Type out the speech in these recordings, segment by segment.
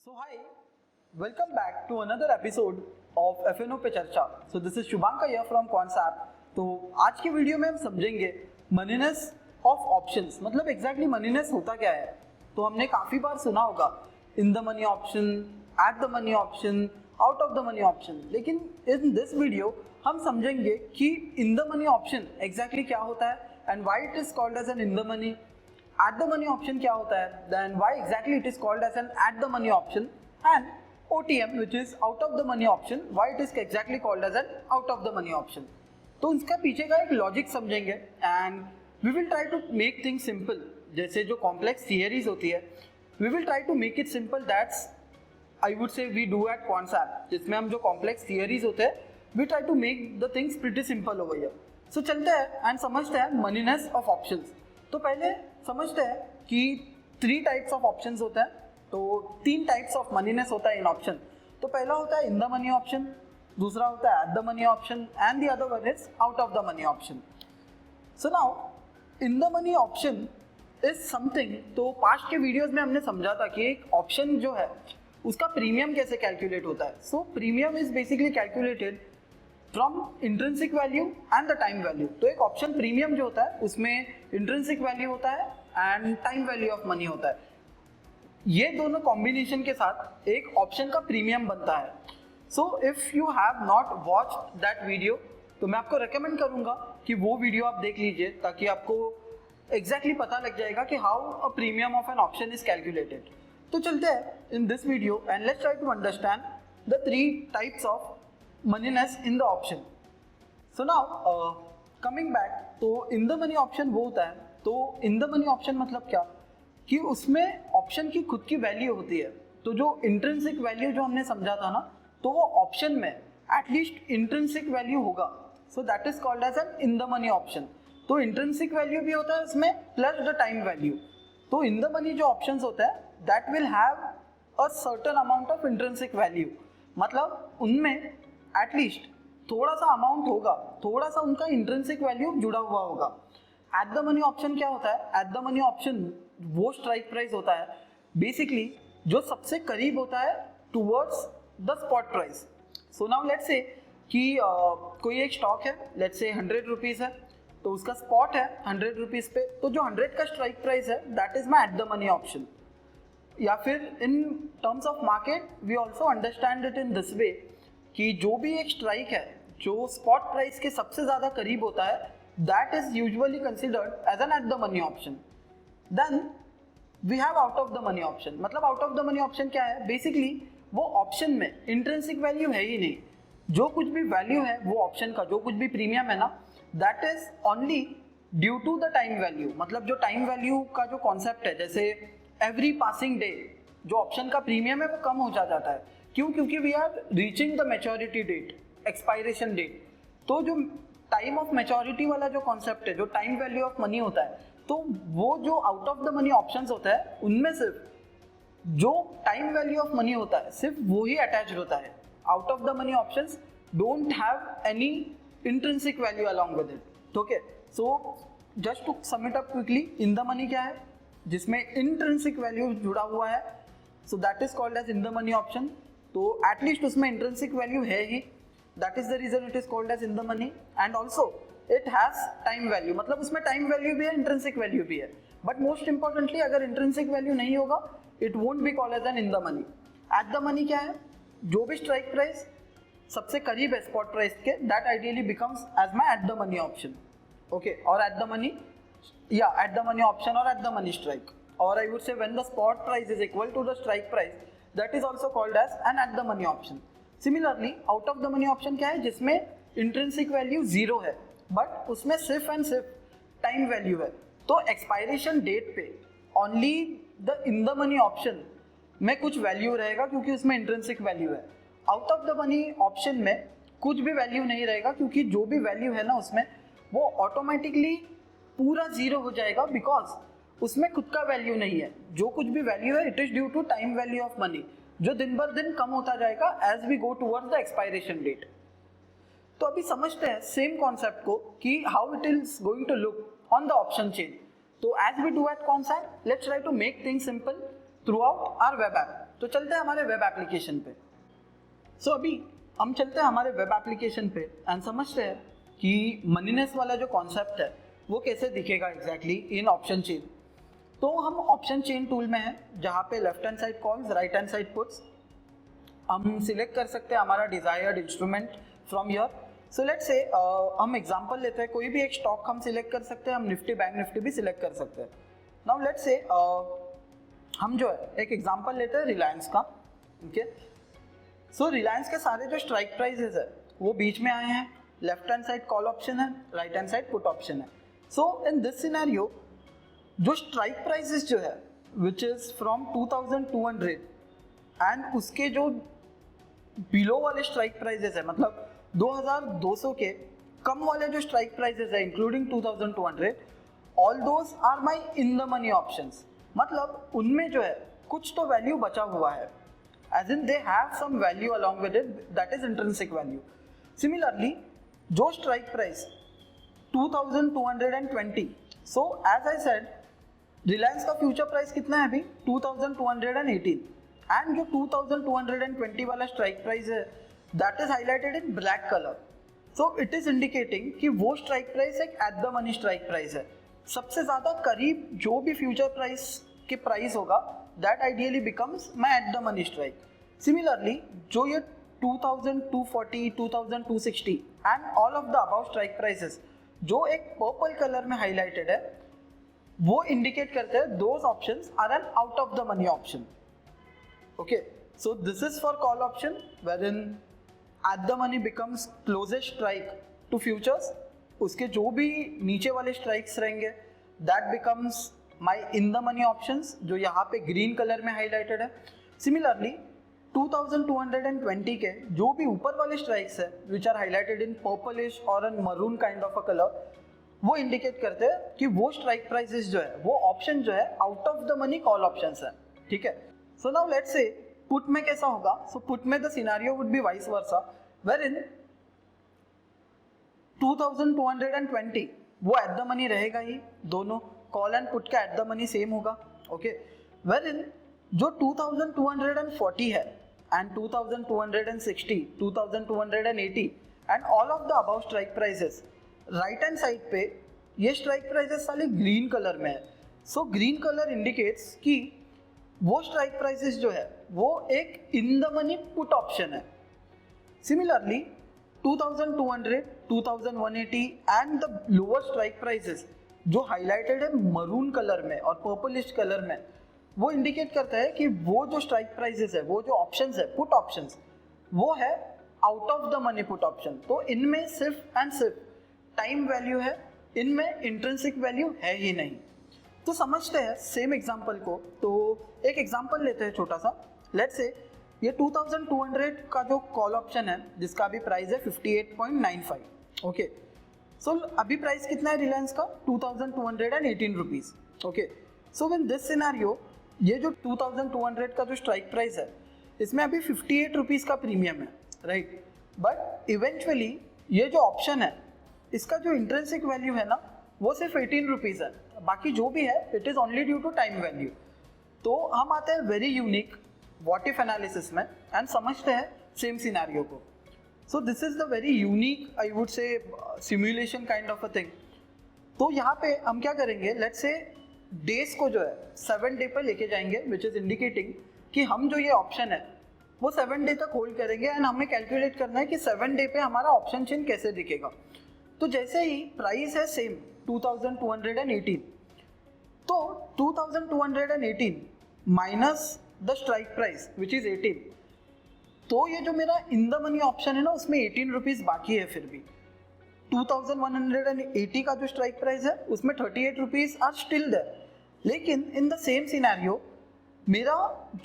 So hi, welcome back to another episode of FNO पे चर्चा. So this is Shubhankar here from Quantsap. तो आज के वीडियो में हम समझेंगे मनीनेस ऑफ ऑप्शंस. मतलब एग्जैक्टली मनीनेस होता क्या है. तो हमने काफी बार सुना होगा in the money option, at the money option, out of the money option. लेकिन इन दिस वीडियो हम समझेंगे कि in the money option exactly क्या होता है and why it is called as an in the money. At the money option क्या होता है, then why exactly it is called as an at the money option, and OTM which is out of the money option, why it is exactly called as an out of the money option. तो इसका पीछे का एक logic समझेंगे and we will try to make things simple. जैसे जो complex theories होती है we will try to make it simple. That's I would say we do at Quantsap, जिसमें हम जो कॉम्प्लेक्स थियरीज होते हैं we try to make the things pretty simple over here. So चलते हैं एंड समझते हैं मनीनेस ऑफ ऑप्शंस. तो पहले समझते हैं कि 3 टाइप्स ऑफ ऑप्शंस होते हैं. तो 3 टाइप्स ऑफ मनीनेस होता है इन ऑप्शन. तो पहला होता है इन द मनी ऑप्शन, दूसरा होता है eight the money option and the other one is out of the money option. So now in the money option is something. तो पास्ट के वीडियोस में हमने समझा था कि एक ऑप्शन जो है उसका प्रीमियम कैसे कैलकुलेट होता है. सो premium is basically calculated from intrinsic value and the time value. तो एक ऑप्शन प्रीमियम जो होता है उसमें इंट्रिंसिक वैल्यू होता है and time value of money होता है. ये दोनों कॉम्बिनेशन के साथ एक ऑप्शन का प्रीमियम बनता है. So if you have not watched that video तो मैं आपको रेकमेंड करूंगा कि वो वीडियो आप देख लीजिए ताकि आपको एग्जैक्टली पता लग जाएगा कि how a premium of an option is calculated. तो चलते हैं in this video and let's try to understand the 3 types of moneyness in the option. So now coming back, तो इन द मनी ऑप्शन वो होता है. तो in the money option मतलब क्या कि उसमें ऑप्शन की खुद की वैल्यू होती है. तो जो इंट्रिंसिक वैल्यू जो हमने समझा था ना, तो वो ऑप्शन में एटलीस्ट इंट्रिंसिक वैल्यू होगा. So that is called as an in the money option. तो इंट्रिंसिक वैल्यू भी होता है उसमें प्लस द टाइम वैल्यू. तो इन द मनी जो ऑप्शन होता है that will have a certain amount of intrinsic value. मतलब उनमें एटलीस्ट थोड़ा सा अमाउंट होगा, थोड़ा सा उनका इंट्रिंसिक वैल्यू जुड़ा हुआ होगा. एट द मनी ऑप्शन क्या होता है, एट द मनी ऑप्शन वो स्ट्राइक प्राइस होता है बेसिकली जो सबसे करीब होता है towards the spot price. So now let's say कि कोई एक स्टॉक है, लेट्स से 100 रुपीज़ है, तो उसका स्पॉट है 100 रुपीज़ पे. तो जो 100 का स्ट्राइक प्राइस है that is my at the money option. या फिर in terms of market we also understand it in this way कि जो भी एक स्ट्राइक है जो स्पॉट प्राइस के सबसे ज़्यादा करीब होता है that is usually considered as an at the money option. Then we have out of the money option. मतलब out of the money option क्या है, बेसिकली वो ऑप्शन में इंट्रिंसिक वैल्यू है ही नहीं. जो कुछ भी वैल्यू है वो ऑप्शन का, जो कुछ भी प्रीमियम है ना, that is only due to the time value. मतलब जो टाइम वैल्यू का जो कॉन्सेप्ट है, जैसे एवरी पासिंग डे जो ऑप्शन का प्रीमियम है वो कम हो जाता है. क्यों? क्योंकि we are reaching the maturity date, expiration date. तो जो टाइम ऑफ मैच्योरिटी वाला जो कॉन्सेप्ट है, जो टाइम वैल्यू ऑफ मनी होता है, तो वो जो out of the money options होता है उनमें सिर्फ जो टाइम वैल्यू ऑफ मनी होता है सिर्फ वो ही अटैच्ड होता है. Out of the money options don't have any intrinsic value along with it. Okay, so just to sum it up quickly, in the money क्या है जिसमें इंट्रिंसिक वैल्यू जुड़ा हुआ है, so that is called as in the money option. तो at least उसमें intrinsic value है ही, that is the reason it is called as in the money. And also it has time value. मतलब उसमें time value भी है, intrinsic value भी है. बट मोस्ट इंपॉर्टेंटली अगर इंट्रिंसिक वैल्यू नहीं होगा it won't be called as an in the money. At the money क्या है, जो भी स्ट्राइक प्राइस सबसे करीब है स्पॉट प्राइस के that ideally becomes as my at the money option. Okay, और एट द मनी या एट द मनी ऑप्शन और एट द मनी स्ट्राइक, और I would say when the spot price is equal to the strike price that is also called as an at the money option. Similarly out of the money option क्या है, जिसमें intrinsic value 0 है but उसमें सिर्फ and सिर्फ time value है. तो expiration date पे only the in the money option में कुछ वैल्यू रहेगा क्योंकि उसमें इंट्रिंसिक वैल्यू है. Out of the money option में कुछ भी वैल्यू नहीं रहेगा क्योंकि जो भी वैल्यू है ना उसमें वो ऑटोमेटिकली पूरा 0 हो जाएगा बिकॉज उसमें खुद का वैल्यू नहीं है. जो कुछ भी वैल्यू है it is due to time value of money जो दिन बर दिन कम होता जाएगा as we go towards the expiration date. तो अभी समझते हैं सेम कॉन्सेप्ट को कि how it is going to look on the option chain. तो as we do at concept let's try to make things simple throughout our web app. तो चलते हैं हमारे वेब एप्लीकेशन पे। सो अभी हम चलते हैं हमारे वेब एप्लीकेशन पे एंड समझते हैं कि मनीनेस वाला जो कॉन्सेप्ट है वो कैसे दिखेगा एग्जैक्टली इन ऑप्शन चेन। तो हम ऑप्शन चेन टूल में हैं, जहाँ पे left hand side calls, right hand side puts. हम सिलेक्ट कर सकते हैं हमारा desired instrument from your. So let's say हम एग्जांपल लेते हैं, कोई भी एक स्टॉक हम सिलेक्ट कर सकते हैं, हम निफ्टी बैंक निफ्टी भी सिलेक्ट कर सकते हैं। नाउ लेट्स से हम जो है एक एग्जांपल लेते हैं रिलायंस का। ओके, सो रिलायंस के सारे जो स्ट्राइक प्राइसेस है वो बीच में आए हैं, left hand side call option है, right hand side put option है। सो इन दिस सिनेरियो जो स्ट्राइक प्राइसेस जो है विच इज फ्रॉम 2200 एंड उसके जो बिलो वाले स्ट्राइक प्राइसेस है, मतलब 2200 के कम वाले जो स्ट्राइक प्राइसेस है including 2200, all those are my in the money options. मतलब उनमें जो है कुछ तो वैल्यू बचा हुआ है, as in they have some value along with it, that is intrinsic value. Similarly जो strike price 2220, so as I said Reliance का फ्यूचर प्राइस कितना है अभी 2218 एंड जो 2220 वाला स्ट्राइक प्राइस है that is highlighted in black colour. So it is indicating कि वो स्ट्राइक प्राइस एक eight the money strike price है। सबसे ज्यादा करीब जो भी फ्यूचर प्राइस के प्राइस होगा that ideally becomes my eight the money strike. Similarly जो ये 2240, 2260 and all of the above strike prices जो एक पर्पल कलर में हाईलाइटेड है वो इंडिकेट करते हैं those options are an out of the money option. Okay, so this is for call option wherein at the money becomes closest strike to futures। उसके जो भी नीचे वाले स्ट्राइक्स रहेंगे that becomes my in the money options, जो यहाँ पे green colour में हाईलाइटेड है। सिमिलरली 2220 के जो भी ऊपर वाले स्ट्राइक्स है which are highlighted in purplish और in maroon kind of a color, वो इंडिकेट करते हैं कि वो स्ट्राइक प्राइसेस जो है वो ऑप्शन जो है out of the money call options है। ठीक है, so now let's say put में कैसा होगा। सो पुट में the scenario would be vice versa, wherein 2220 वो एट द मनी रहेगा ही, दोनों कॉल एंड पुट का एट द मनी सेम होगा। ओके, wherein जो 2240 है and 2260, 2280 and all of the above strike prices right hand side पे ये स्ट्राइक प्राइसेस साले ग्रीन कलर में है। सो ग्रीन कलर इंडिकेट्स कि वो स्ट्राइक प्राइसेस जो है वो एक in the money put option है। Similarly 2200, 2180 and the lower strike prices जो हाईलाइटेड है मरून कलर में और पर्पलिश कलर में, वो इंडिकेट करता है कि वो जो स्ट्राइक प्राइसेस है, वो जो ऑप्शंस है पुट ऑप्शंस, वो है out of the money put option. तो इनमें सिर्फ एंड सिर्फ टाइम वैल्यू है, इनमें इंट्रिंसिक वैल्यू है ही नहीं। तो समझते हैं सेम एग्जांपल को। तो एक एग्जांपल लेते हैं छोटा सा। लेट्स से ये 2200 का जो कॉल ऑप्शन है जिसका अभी प्राइस है 58.95। ओके, सो अभी प्राइस कितना है रिलायंस का 2218 rupees. Okay, so in this scenario ये जो 2200 का जो स्ट्राइक प्राइस है इसमें अभी 58 रुपीज का प्रीमियम है, राइट। बट इवेंचुअली ये जो ऑप्शन है इसका जो इंट्रिंसिक वैल्यू है ना वो सिर्फ 18 रुपीज है, बाकी जो भी है it is only due to time value. तो हम आते हैं very unique what if analysis में एंड समझते हैं सेम सिनेरियो को। So this is the very unique I would say simulation kind of a thing. तो यहाँ पे हम क्या करेंगे, लेट्स से डेज को जो है 7 डे पर लेके जाएंगे, विच इज इंडिकेटिंग कि हम जो ये ऑप्शन है वो 7 डे तक होल्ड करेंगे एंड हमें कैलकुलेट करना है कि 7 डे पे हमारा ऑप्शन चेन कैसे दिखेगा। तो जैसे ही प्राइस है सेम 2218, तो 2218 minus the strike price which is 18, तो ये जो मेरा इन द मनी ऑप्शन है ना उसमें 18 रुपीज बाकी है। फिर भी 2180 का जो स्ट्राइक प्राइस है उसमें 38 रुपीज आर स्टिल देयर। लेकिन इन द सेम सिनेरियो मेरा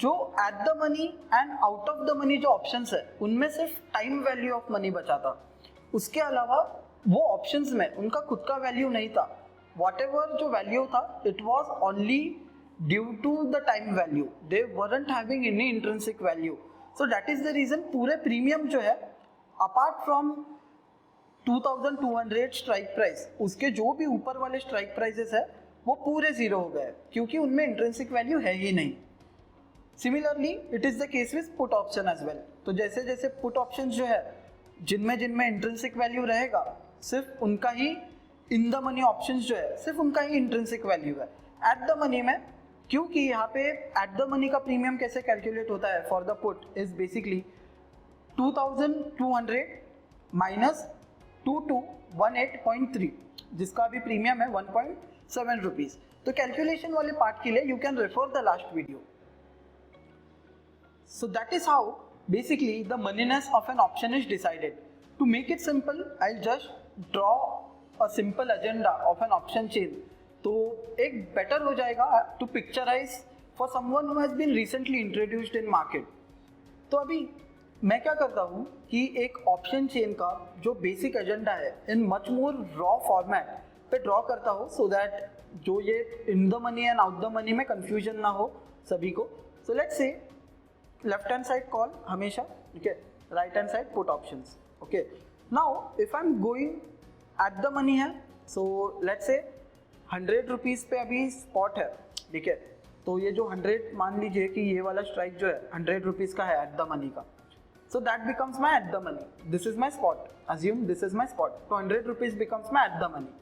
जो eight the money and out of the money जो ऑप्शंस है उनमें सिर्फ टाइम वैल्यू ऑफ मनी बचा था, उसके अलावा वो ऑप्शंस में उनका खुद का वैल्यू नहीं था। व्हाटएवर जो वैल्यू था it was only due to the time value, they weren't having any intrinsic value. So that is the reason पूरे प्रीमियम जो है अपार्ट फ्रॉम 2200 स्ट्राइक प्राइस, उसके जो भी ऊपर वाले स्ट्राइक प्राइसेस है वो पूरे जीरो हो गए क्योंकि उनमें इंट्रिंसिक वैल्यू है ही नहीं। Similarly it is the case with put option as well. तो जैसे जैसे पुट ऑप्शन जो है जिनमें जिनमें इंट्रिंसिक वैल्यू रहेगा सिर्फ उनका ही इन द मनी ऑप्शंस जो है सिर्फ उनका ही इंट्रिंसिक वैल्यू है। एट द मनी में क्योंकि यहाँ पे एट द मनी का प्रीमियम कैसे कैलकुलेट होता है for the put is basically 2200 minus 2218.3 जिसका भी प्रीमियम है 1.7 रुपीज। तो कैलकुलेशन वाले पार्ट के लिए you can refer the last video. So that is how basically the moneyness of an option is decided. To make it simple, I'll just draw a simple agenda of an option chain. तो एक better हो जाएगा to picturize for someone who has been recently introduced in market. तो अभी मैं क्या करता हूँ कि एक option chain का जो basic agenda है in much more raw format पे draw करता हूँ so that जो ये in the money and out the money में confusion ना हो सभी को। So let's say left hand side call हमेशा, ठीक है, right hand side put options. Okay, now if I am going at the money है, सो लेट्स से 100 रुपीज पे अभी स्पॉट है, ठीक है, तो ये जो 100 मान लीजिए कि ये वाला स्ट्राइक जो है 100 रुपीज का है एट द मनी का, so that becomes my at the money, this is my spot, assume this is my spot, तो 100 rupees becomes my at the money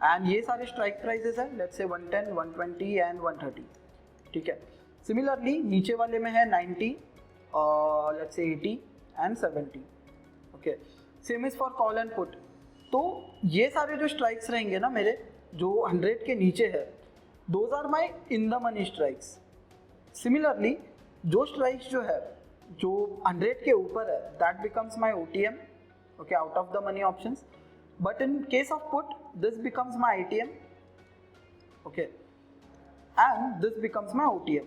and ये सारे स्ट्राइक प्राइजेस है लेट्स से 110, 120 एंड 130, ठीक है। Similarly नीचे वाले में है 90, let's say 80 and 70, okay. Same is for call and put. तो ये सारे जो स्ट्राइक्स रहेंगे ना मेरे जो 100 के नीचे है, those are my in the money strikes. Similarly जो स्ट्राइक्स जो है जो 100 के ऊपर है that becomes my OTM, okay, out of the money options. But in case of put this becomes my ATM, okay, and this becomes my OTM,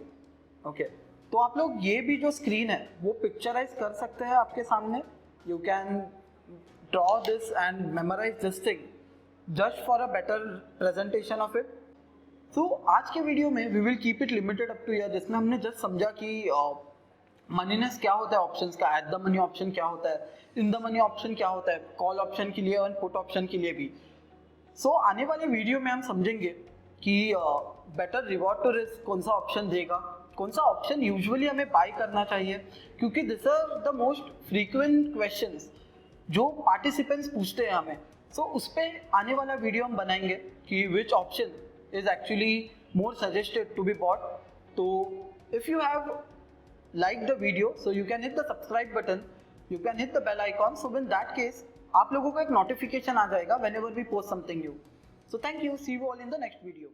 okay. तो आप लोग ये भी जो स्क्रीन है वो पिक्चराइज कर सकते हैं आपके सामने। You can draw this and memorise this thing just for a better presentation of it. तो आज के वीडियो में we will keep it limited up to year, जिसमें हमने जस्ट समझा कि मनीनेस क्या होता है ऑप्शंस का, एट द मनी ऑप्शन क्या होता है, इन द मनी ऑप्शन क्या होता है, कॉल ऑप्शन के लिए और पुट ऑप्शन के लिए भी। सो आने वाले वीडियो में हम समझेंगे कि बेटर रिवॉर्ड टू रिस्क कौन सा ऑप्शन देगा, कौन सा ऑप्शन यूजुअली हमें बाय करना चाहिए, क्योंकि this are the most frequent questions जो पार्टिसिपेंट्स पूछते हैं हमें। सो उस पर आने वाला वीडियो हम बनाएंगे कि which option is actually more suggested to be bought. तो if you have like the video so you can hit the subscribe button, you can hit the bell icon, so in that case आप लोगों को एक notification आ जाएगा whenever we post something new. So thank you, see you all in the next video.